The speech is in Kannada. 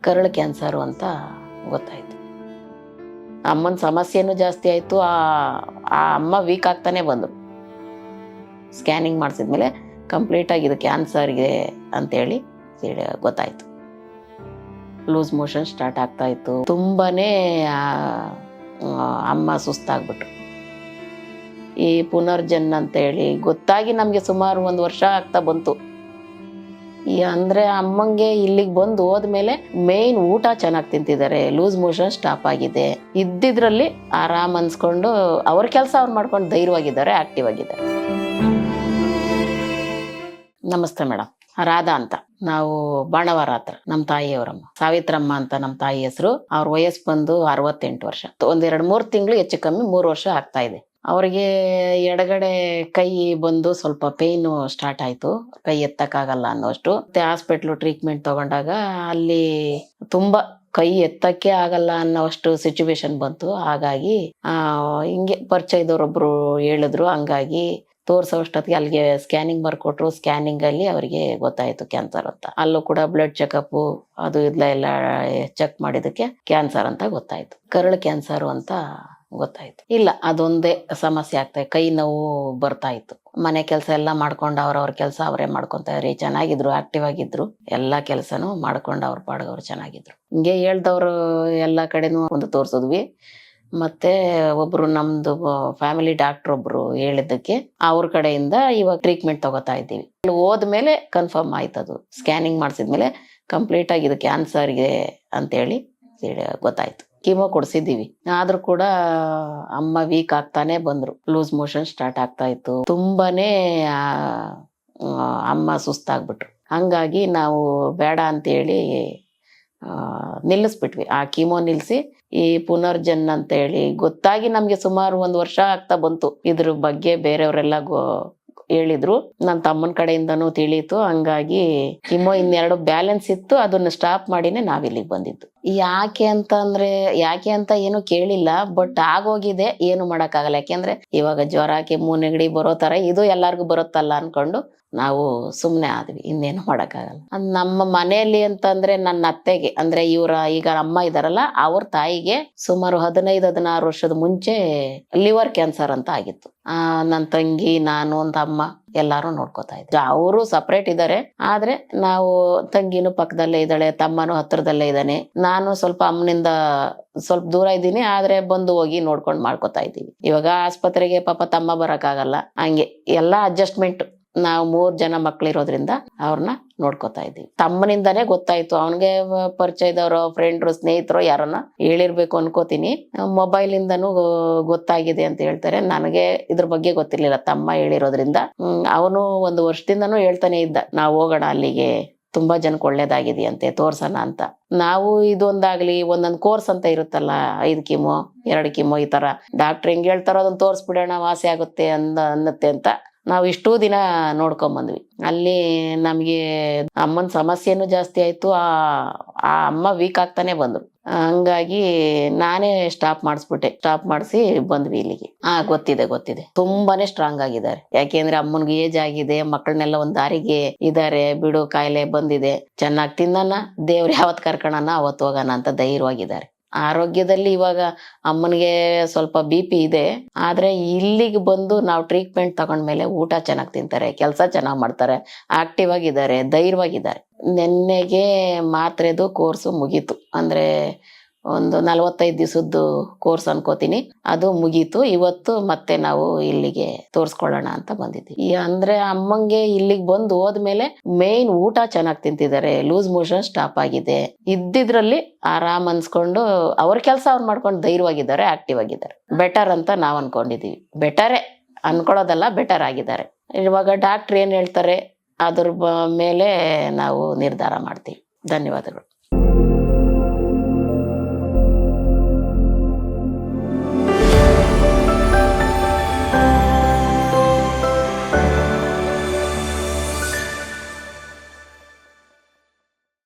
ಕರಳು ಕ್ಯಾನ್ಸರು ಅಂತ ಗೊತ್ತಾಯ್ತು. ಅಮ್ಮನ ಸಮಸ್ಯೆನೂ ಜಾಸ್ತಿ ಆಯಿತು. ಆ ಅಮ್ಮ ವೀಕ್ ಆಗ್ತಾನೆ ಬಂದರು. ಸ್ಕ್ಯಾನಿಂಗ್ ಮಾಡಿಸಿದ್ಮೇಲೆ ಕಂಪ್ಲೀಟಾಗಿ ಇದು ಕ್ಯಾನ್ಸರ್ ಇದೆ ಅಂತೇಳಿ ಗೊತ್ತಾಯಿತು. ಲೂಸ್ ಮೋಷನ್ ಸ್ಟಾರ್ಟ್ ಆಗ್ತಾ ಇತ್ತು. ತುಂಬಾ ಅಮ್ಮ ಸುಸ್ತಾಗ್ಬಿಟ್ರು. ಈ ಪುನರ್ಜನ್ ಅಂತೇಳಿ ಗೊತ್ತಾಗಿ ನಮಗೆ ಸುಮಾರು 1 ವರ್ಷ ಆಗ್ತಾ ಬಂತು. ಅಂದರೆ ಅಮ್ಮಂಗೆ ಇಲ್ಲಿಗೆ ಬಂದು ಹೋದ್ಮೇಲೆ ಮೇಯ್ನ್ ಊಟ ಚೆನ್ನಾಗಿ ತಿಂತಿದ್ದಾರೆ, ಲೂಸ್ ಮೋಷನ್ ಸ್ಟಾಪ್ ಆಗಿದೆ. ಇದ್ದಿದ್ರಲ್ಲಿ ಆರಾಮ್ ಅನ್ಸ್ಕೊಂಡು ಅವ್ರ ಕೆಲಸ ಅವ್ರು ಮಾಡ್ಕೊಂಡು ಧೈರ್ಯವಾಗಿದ್ದಾರೆ, ಆಕ್ಟಿವ್ ಆಗಿದ್ದಾರೆ. ನಮಸ್ತೆ ಮೇಡಮ್, ರಾಧಾ ಅಂತ. ನಾವು ಬಾಣವಾರ ಹತ್ರ ನಮ್ಮ ತಾಯಿಯವರಮ್ಮ ಸಾವಿತ್ರಮ್ಮ ಅಂತ ನಮ್ಮ ತಾಯಿ ಹೆಸರು. ಅವ್ರ ವಯಸ್ಸು ಬಂದು 68 ವರ್ಷ. 1-2-3 ತಿಂಗಳು ಹೆಚ್ಚು ಕಮ್ಮಿ 3 ವರ್ಷ ಆಗ್ತಾ ಇದೆ. ಅವ್ರಿಗೆ ಎಡಗಡೆ ಕೈ ಬಂದು ಸ್ವಲ್ಪ ಪೇಯ್ನು ಸ್ಟಾರ್ಟ್ ಆಯ್ತು, ಕೈ ಎತ್ತಕ್ಕಾಗಲ್ಲ ಅನ್ನೋಷ್ಟು. ಮತ್ತೆ ಹಾಸ್ಪಿಟ್ಲು ಟ್ರೀಟ್ಮೆಂಟ್ ತಗೊಂಡಾಗ ಅಲ್ಲಿ ತುಂಬಾ ಕೈ ಎತ್ತಕ್ಕೆ ಆಗಲ್ಲ ಅನ್ನೋಷ್ಟು ಸಿಚುವೇಶನ್ ಬಂತು. ಹಾಗಾಗಿ ಹಿಂಗೆ ಪರಿಚಯದವರೊಬ್ರು ಹೇಳಿದ್ರು, ಹಂಗಾಗಿ ತೋರ್ಸೋಷ್ಟೊತ್ತಿಗೆ ಅಲ್ಲಿಗೆ ಸ್ಕ್ಯಾನಿಂಗ್ ಬರ್ಕೊಟ್ರು. ಸ್ಕ್ಯಾನಿಂಗ್ ಅಲ್ಲಿ ಅವರಿಗೆ ಗೊತ್ತಾಯ್ತು ಕ್ಯಾನ್ಸರ್ ಅಂತ. ಅಲ್ಲೂ ಕೂಡ ಬ್ಲಡ್ ಚೆಕಪ್ ಅದು ಎಲ್ಲ ಚೆಕ್ ಮಾಡಿದಕ್ಕೆ ಕ್ಯಾನ್ಸರ್ ಅಂತ ಗೊತ್ತಾಯ್ತು. ಕರಳು ಕ್ಯಾನ್ಸರು ಅಂತ ಗೊತ್ತಾಯ್ತು. ಇಲ್ಲ, ಅದೊಂದೇ ಸಮಸ್ಯೆ ಆಗ್ತಾ ಕೈ ನೋವು ಬರ್ತಾ ಇತ್ತು. ಮನೆ ಕೆಲಸ ಎಲ್ಲ ಮಾಡ್ಕೊಂಡು ಅವ್ರವ್ರ ಕೆಲಸ ಅವರೇ ಮಾಡ್ಕೊಂತಾರೆ. ಚೆನ್ನಾಗಿದ್ರು, ಆಕ್ಟಿವ್ ಆಗಿದ್ರು. ಎಲ್ಲಾ ಕೆಲಸನೂ ಮಾಡ್ಕೊಂಡು ಅವ್ರ ಪಾಡ್ಗವ್ರು ಚೆನ್ನಾಗಿದ್ರು. ಹಿಂಗೆ ಹೇಳ್ದವ್ರು ಎಲ್ಲ ಕಡೆನೂ ಒಂದು ತೋರ್ಸಿದ್ವಿ. ಮತ್ತೆ ಒಬ್ರು ನಮ್ದು ಫ್ಯಾಮಿಲಿ ಡಾಕ್ಟರ್ ಒಬ್ರು ಹೇಳಿದ್ದಕ್ಕೆ ಅವ್ರ ಕಡೆಯಿಂದ ಇವಾಗ ಟ್ರೀಟ್ಮೆಂಟ್ ತಗೋತಾ ಇದ್ದೀವಿ. ಹೋದ್ಮೇಲೆ ಕನ್ಫರ್ಮ್ ಆಯ್ತದು. ಸ್ಕ್ಯಾನಿಂಗ್ ಮಾಡಿಸಿದ್ಮೇಲೆ ಕಂಪ್ಲೀಟ್ ಆಗಿ ಇದು ಕ್ಯಾನ್ಸರ್ ಇದೆ ಅಂತೇಳಿ ಗೊತ್ತಾಯ್ತು. ಕೀಮೋ ಕೊಡ್ಸಿದ್ದೀವಿ. ಆದ್ರೂ ಕೂಡ ಅಮ್ಮ ವೀಕ್ ಆಗ್ತಾನೆ ಬಂದ್ರು. ಲೂಸ್ ಮೋಷನ್ ಸ್ಟಾರ್ಟ್ ಆಗ್ತಾ ಇತ್ತು. ತುಂಬಾನೇ ಅಮ್ಮ ಸುಸ್ತಾಗ್ಬಿಟ್ರು. ಹಂಗಾಗಿ ನಾವು ಬೇಡ ಅಂತೇಳಿ ನಿಲ್ಲಿಸ್ಬಿಟ್ವಿ. ಆ ಕೀಮೋ ನಿಲ್ಲಿಸಿ ಈ ಪುನರ್ಜನ್ ಅಂತ ಹೇಳಿ ಗೊತ್ತಾಗಿ ನಮ್ಗೆ ಸುಮಾರು 1 ವರ್ಷ ಆಗ್ತಾ ಬಂತು. ಇದ್ರ ಬಗ್ಗೆ ಬೇರೆಯವರೆಲ್ಲ ಹೇಳಿದ್ರು. ನನ್ನ ತಮ್ಮನ ಕಡೆಯಿಂದನೂ ತಿಳಿಯಿತು. ಹಂಗಾಗಿ ಕೀಮೋ 2 ಬ್ಯಾಲೆನ್ಸ್ ಇತ್ತು, ಅದನ್ನ ಸ್ಟಾಪ್ ಮಾಡಿನೇ ನಾವಿಲ್ಲಿಗೆ ಬಂದಿದ್ದು. ಯಾಕೆ ಅಂತ ಏನು ಕೇಳಿಲ್ಲ, ಬಟ್ ಆಗೋಗಿದೆ, ಏನು ಮಾಡಕ್ಕಾಗಲ್ಲ. ಯಾಕೆಂದ್ರೆ ಇವಾಗ ಜ್ವರ, ಕೆಮ್ಮು, ನೆಗಡಿ ಬರೋ ತರ ಇದು ಎಲ್ಲಾರ್ಗು ಬರುತ್ತಲ್ಲ ಅನ್ಕೊಂಡು ನಾವು ಸುಮ್ನೆ ಆದ್ವಿ. ಇನ್ನೇನು ಮಾಡಕ್ಕಾಗಲ್ಲ. ನಮ್ಮ ಮನೆಯಲ್ಲಿ ಅಂತಂದ್ರೆ ನನ್ನ ಅತ್ತೆಗೆ, ಅಂದ್ರೆ ಈಗ ಅಮ್ಮ ಇದಾರಲ್ಲ, ಅವ್ರ ತಾಯಿಗೆ ಸುಮಾರು 15-16 ವರ್ಷದ ಮುಂಚೆ ಲಿವರ್ ಕ್ಯಾನ್ಸರ್ ಅಂತ ಆಗಿತ್ತು. ನನ್ನ ತಂಗಿ, ನಾನು, ತಮ್ಮ ಎಲ್ಲಾರು ನೋಡ್ಕೋತಾ ಇದ್ವಿ. ಅವರು ಸಪ್ರೇಟ್ ಇದ್ದಾರೆ, ಆದ್ರೆ ನಾವು ತಂಗಿನೂ ಪಕ್ಕದಲ್ಲೇ ಇದ್ದಾಳೆ, ತಮ್ಮನೂ ಹತ್ರದಲ್ಲೇ ಇದ್ದಾನೆ. ನಾನು ಸ್ವಲ್ಪ ಅಮ್ಮನಿಂದ ಸ್ವಲ್ಪ ದೂರ ಇದ್ದೀನಿ, ಆದ್ರೆ ಬಂದು ಹೋಗಿ ನೋಡ್ಕೊಂಡು ಮಾಡ್ಕೋತಾ ಇದ್ದೀವಿ. ಇವಾಗ ಆಸ್ಪತ್ರೆಗೆ ಪಾಪ ತಮ್ಮ ಬರಕ್ಕಾಗಲ್ಲ, ಹಂಗೆ ಎಲ್ಲಾ ಅಡ್ಜಸ್ಟ್ಮೆಂಟ್. ನಾವು 3 ಜನ ಮಕ್ಳಿರೋದ್ರಿಂದ ಅವ್ರನ್ನ ನೋಡ್ಕೋತಾ ಇದ್ದೀವಿ. ತಮ್ಮನಿಂದಾನೇ ಗೊತ್ತಾಯ್ತು. ಅವನ್ಗೆ ಪರಿಚಯದವರು, ಫ್ರೆಂಡ್ರು, ಸ್ನೇಹಿತರು ಯಾರನ್ನ ಹೇಳಿರ್ಬೇಕು ಅನ್ಕೋತೀನಿ. ಮೊಬೈಲ್ ಇಂದನೂ ಗೊತ್ತಾಗಿದೆ ಅಂತ ಹೇಳ್ತಾರೆ. ನನಗೆ ಇದ್ರ ಬಗ್ಗೆ ಗೊತ್ತಿರ್ಲಿಲ್ಲ, ತಮ್ಮ ಹೇಳಿರೋದ್ರಿಂದ. ಅವನು 1 ವರ್ಷದಿಂದನೂ ಹೇಳ್ತಾನೆ ಇದ್ದ, ನಾವು ಹೋಗೋಣ ಅಲ್ಲಿಗೆ, ತುಂಬಾ ಜನಕ್ಕೆ ಒಳ್ಳೇದಾಗಿದೆಯಂತೆ, ತೋರ್ಸೋಣ ಅಂತ. ನಾವು ಇದೊಂದಾಗ್ಲಿ, ಒಂದೊಂದು ಕೋರ್ಸ್ ಅಂತ ಇರುತ್ತಲ್ಲ, 5 ಕೀಮೋ 2 ಕೀಮೋ ಈ ತರ ಡಾಕ್ಟರ್ ಹೆಂಗ್ ಹೇಳ್ತಾರೋ ಅದನ್ನ ತೋರ್ಸ್ಬಿಡೋಣ, ವಾಸಿ ಆಗುತ್ತೆ ಅನ್ನತ್ತೆ ಅಂತ ನಾವು ಇಷ್ಟೂ ದಿನ ನೋಡ್ಕೊಂಬಂದ್ವಿ. ಅಲ್ಲಿ ನಮ್ಗೆ ಅಮ್ಮನ ಸಮಸ್ಯೆನೂ ಜಾಸ್ತಿ ಆಯ್ತು. ಆ ಅಮ್ಮ ವೀಕ್ ಆಗ್ತಾನೆ ಬಂದ್ರು. ಹಂಗಾಗಿ ನಾನೇ ಸ್ಟಾಪ್ ಮಾಡಿಸಿ ಬಂದ್ವಿ ಇಲ್ಲಿಗೆ. ಗೊತ್ತಿದೆ. ತುಂಬಾನೇ ಸ್ಟ್ರಾಂಗ್ ಆಗಿದ್ದಾರೆ. ಯಾಕೆಂದ್ರೆ ಅಮ್ಮನ್ಗೆ ಏಜ್ ಆಗಿದೆ, ಮಕ್ಕಳನ್ನೆಲ್ಲ ಒಂದ್ ದಾರಿಗೆ ಇದಾರೆ, ಬಿಡು ಕಾಯಿಲೆ ಬಂದಿದೆ, ಚೆನ್ನಾಗಿ ತಿನ್ನೋಣ, ದೇವ್ರ ಯಾವತ್ ಕರ್ಕೋಣ ಅವತ್ ಹೋಗೋಣ ಅಂತ ಧೈರ್ಯವಾಗಿದ್ದಾರೆ. ಆರೋಗ್ಯದಲ್ಲಿ ಇವಾಗ ಅಮ್ಮನಿಗೆ ಸ್ವಲ್ಪ BP ಇದೆ, ಆದ್ರೆ ಇಲ್ಲಿಗೆ ಬಂದು ನಾವು ಟ್ರೀಟ್ಮೆಂಟ್ ತಗೊಂಡ್ಮೇಲೆ ಊಟ ಚೆನ್ನಾಗಿ ತಿಂತಾರೆ, ಕೆಲಸ ಚೆನ್ನಾಗಿ ಮಾಡ್ತಾರೆ, ಆಕ್ಟಿವ್ ಆಗಿದ್ದಾರೆ, ಧೈರ್ಯವಾಗಿದ್ದಾರೆ. ನೆನ್ನೆಗೆ ಮಾತ್ರೆದು ಕೋರ್ಸು ಮುಗೀತು. ಅಂದ್ರೆ ಒಂದು 45 ದಿವಸದ್ದು ಕೋರ್ಸ್ ಅನ್ಕೋತೀನಿ, ಅದು ಮುಗೀತು. ಇವತ್ತು ಮತ್ತೆ ನಾವು ಇಲ್ಲಿಗೆ ತೋರ್ಸ್ಕೊಳ್ಳೋಣ ಅಂತ ಬಂದಿದ್ದೀವಿ. ಅಂದ್ರೆ ಅಮ್ಮಂಗೆ ಇಲ್ಲಿಗೆ ಬಂದು ಹೋದ್ಮೇಲೆ ಮೇಯ್ನ್ ಊಟ ಚೆನ್ನಾಗಿ ತಿಂತಿದ್ದಾರೆ, ಲೂಸ್ ಮೋಷನ್ ಸ್ಟಾಪ್ ಆಗಿದೆ. ಇದ್ದಿದ್ರಲ್ಲಿ ಆರಾಮ್ ಅನ್ಸ್ಕೊಂಡು ಅವ್ರ ಕೆಲಸ ಅವ್ರು ಮಾಡ್ಕೊಂಡು ಧೈರ್ಯವಾಗಿದ್ದಾರೆ, ಆಕ್ಟಿವ್ ಆಗಿದ್ದಾರೆ. ಬೆಟರ್ ಅಂತ ನಾವ್ ಅನ್ಕೊಂಡಿದೀವಿ. ಬೆಟರೇ ಅನ್ಕೊಳ್ಳೋದಲ್ಲ, ಬೆಟರ್ ಆಗಿದ್ದಾರೆ. ಇವಾಗ ಡಾಕ್ಟರ್ ಏನ್ ಹೇಳ್ತಾರೆ ಅದ್ರ ಮೇಲೆ ನಾವು ನಿರ್ಧಾರ ಮಾಡ್ತೀವಿ. ಧನ್ಯವಾದಗಳು.